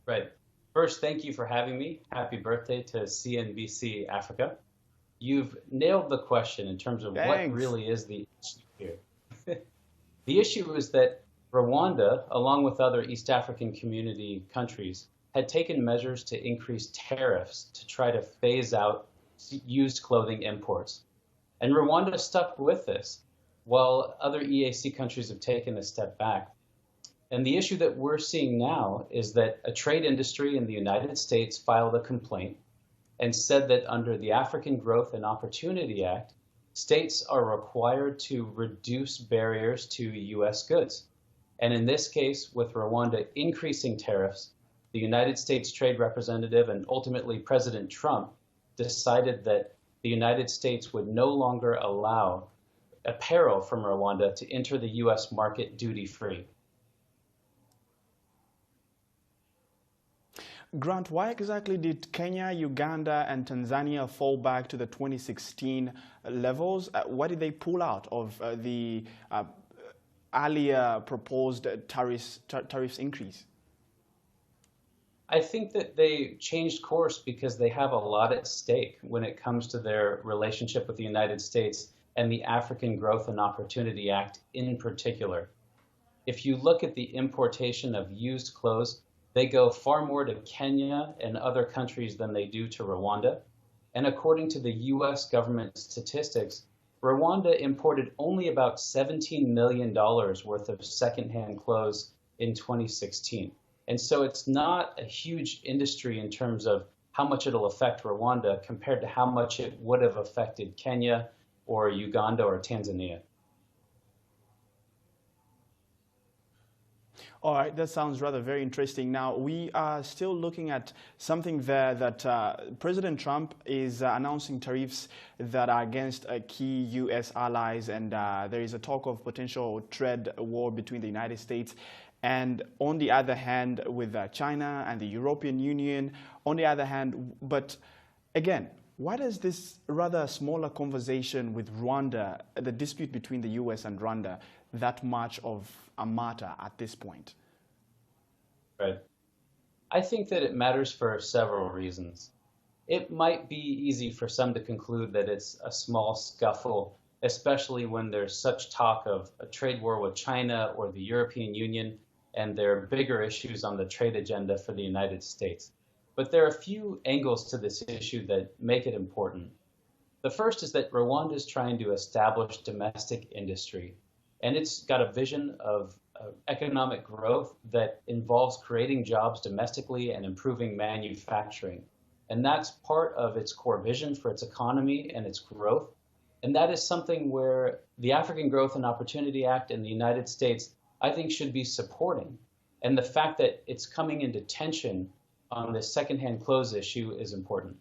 Right. First, thank you for having me. Happy birthday to CNBC Africa. You've nailed the question in terms of what Thanks. really is the issue here. The issue is that Rwanda, along with other East African community countries, had taken measures to increase tariffs to try to phase out used clothing imports. And Rwanda stuck with this, while other EAC countries have taken a step back. And the issue that we're seeing now is that a trade industry in the United States filed a complaint and said that under the African Growth and Opportunity Act, states are required to reduce barriers to US goods. And in this case, with Rwanda increasing tariffs, the United States Trade Representative and ultimately President Trump decided that the United States would no longer allow apparel from Rwanda to enter the US market duty free. Grant, why exactly did Kenya, Uganda, and Tanzania fall back to the 2016 levels? Why did they pull out of the earlier proposed tariffs increase? I think that they changed course because they have a lot at stake when it comes to their relationship with the United States and the African Growth and Opportunity Act in particular. If you look at the importation of used clothes, they go far more to Kenya and other countries than they do to Rwanda. And according to the US government statistics, Rwanda imported only about $17 million worth of secondhand clothes in 2016. And so it's not a huge industry in terms of how much it'll affect Rwanda compared to how much it would have affected Kenya or Uganda or Tanzania. All right, that sounds rather very interesting. Now, we are still looking at something there that President Trump is announcing tariffs that are against key U.S. allies, and there is a talk of potential trade war between the United States and, on the other hand, with China and the European Union, on the other hand. But again, why does this rather smaller conversation with Rwanda, the dispute between the U.S. and Rwanda, that much of a matter at this point? Right. I think that it matters for several reasons. It might be easy for some to conclude that it's a small scuffle, especially when there's such talk of a trade war with China or the European Union, and there are bigger issues on the trade agenda for the United States. But there are a few angles to this issue that make it important. The first is that Rwanda is trying to establish domestic industry, and it's got a vision of economic growth that involves creating jobs domestically and improving manufacturing. And that's part of its core vision for its economy and its growth. And that is something where the African Growth and Opportunity Act in the United States, I think, should be supporting. And the fact that it's coming into tension on this secondhand clothes issue is important.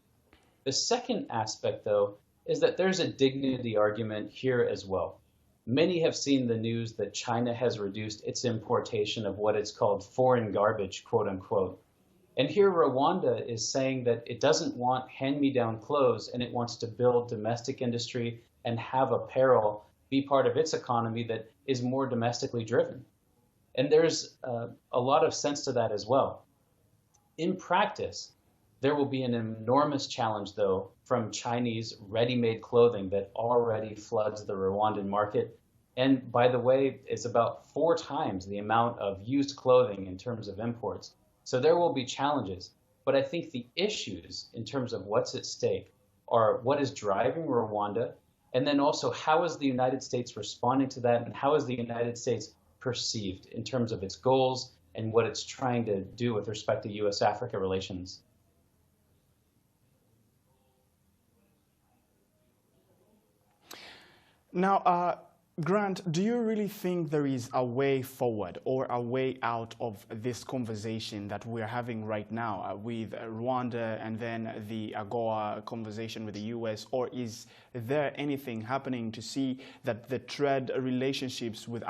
The second aspect, though, is that there's a dignity argument here as well. Many have seen the news that China has reduced its importation of what it's called foreign garbage, quote unquote. And here Rwanda is saying that it doesn't want hand-me-down clothes and it wants to build domestic industry and have apparel be part of its economy that is more domestically driven. And there's a lot of sense to that as well. In practice, there will be an enormous challenge, though, from Chinese ready-made clothing that already floods the Rwandan market. And by the way, it's about 4 times the amount of used clothing in terms of imports. So there will be challenges. But I think the issues in terms of what's at stake are what is driving Rwanda, and then also how is the United States responding to that, and how is the United States perceived in terms of its goals and what it's trying to do with respect to U.S.-Africa relations. Now, Grant, do you really think there is a way forward or a way out of this conversation that we're having right now with Rwanda and then the AGOA conversation with the US? Or is there anything happening to see that the trade relationships with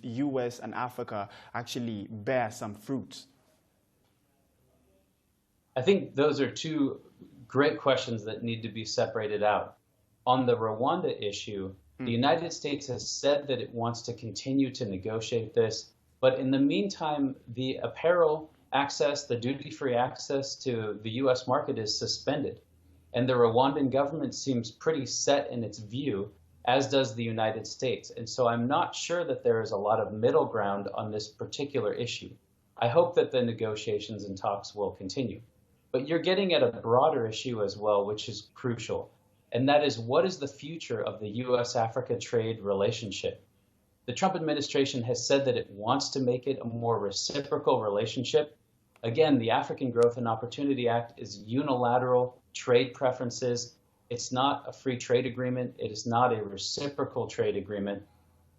US and Africa actually bear some fruits? I think those are two great questions that need to be separated out. On the Rwanda issue, the United States has said that it wants to continue to negotiate this, but in the meantime, the apparel the duty-free access to the U.S. market is suspended. And the Rwandan government seems pretty set in its view, as does the United States. And so I'm not sure that there is a lot of middle ground on this particular issue. I hope that the negotiations and talks will continue. But you're getting at a broader issue as well, which is crucial. And that is, what is the future of the U.S.-Africa trade relationship? The Trump administration has said that it wants to make it a more reciprocal relationship. Again, the African Growth and Opportunity Act is unilateral trade preferences. It's not a free trade agreement. It is not a reciprocal trade agreement.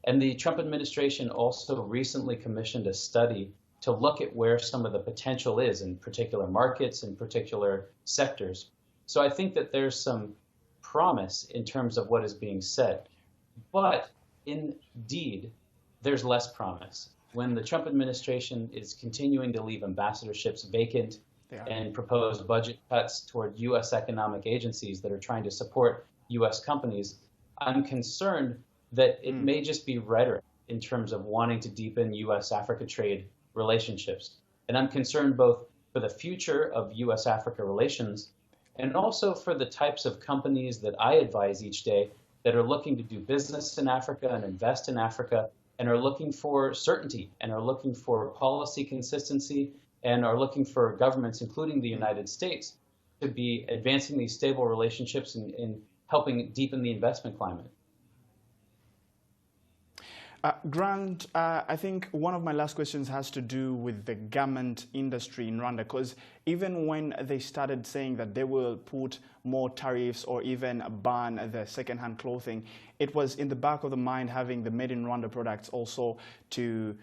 And the Trump administration also recently commissioned a study to look at where some of the potential is in particular markets, in particular sectors. So I think that there's some promise in terms of what is being said. But indeed, there's less promise. When the Trump administration is continuing to leave ambassadorships vacant and propose budget cuts toward U.S. economic agencies that are trying to support U.S. companies, I'm concerned that it may just be rhetoric in terms of wanting to deepen U.S.-Africa trade relationships. And I'm concerned both for the future of U.S.-Africa relations and also for the types of companies that I advise each day that are looking to do business in Africa and invest in Africa and are looking for certainty and are looking for policy consistency and are looking for governments, including the United States, to be advancing these stable relationships and helping deepen the investment climate. Grant, I think one of my last questions has to do with the garment industry in Rwanda, because even when they started saying that they will put more tariffs or even ban the second-hand clothing, it was in the back of the mind having the made in Rwanda products also to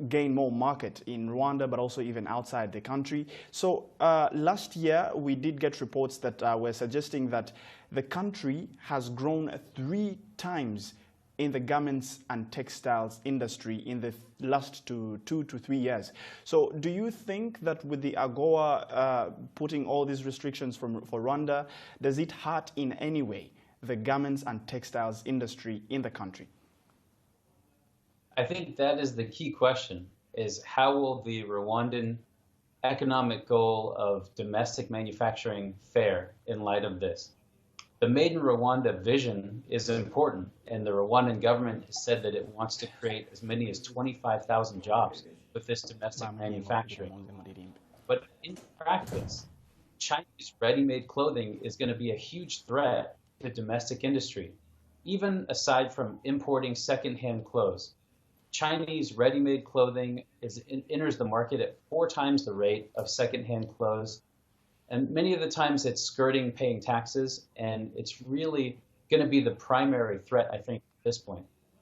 gain more market in Rwanda, but also even outside the country. So last year, we did get reports that were suggesting that the country has grown 3 times in the garments and textiles industry in the last 2 to 3 years. So do you think that with the AGOA putting all these restrictions for Rwanda, does it hurt in any way the garments and textiles industry in the country? I think that is the key question, is how will the Rwandan economic goal of domestic manufacturing fare in light of this? The Made in Rwanda vision is important, and the Rwandan government has said that it wants to create as many as 25,000 jobs with this domestic manufacturing. But in practice, Chinese ready-made clothing is going to be a huge threat to domestic industry, even aside from importing second-hand clothes. Chinese ready-made clothing enters the market at 4 times the rate of second-hand clothes. And many of the times it's skirting paying taxes, and it's really going to be the primary threat, I think, at this point.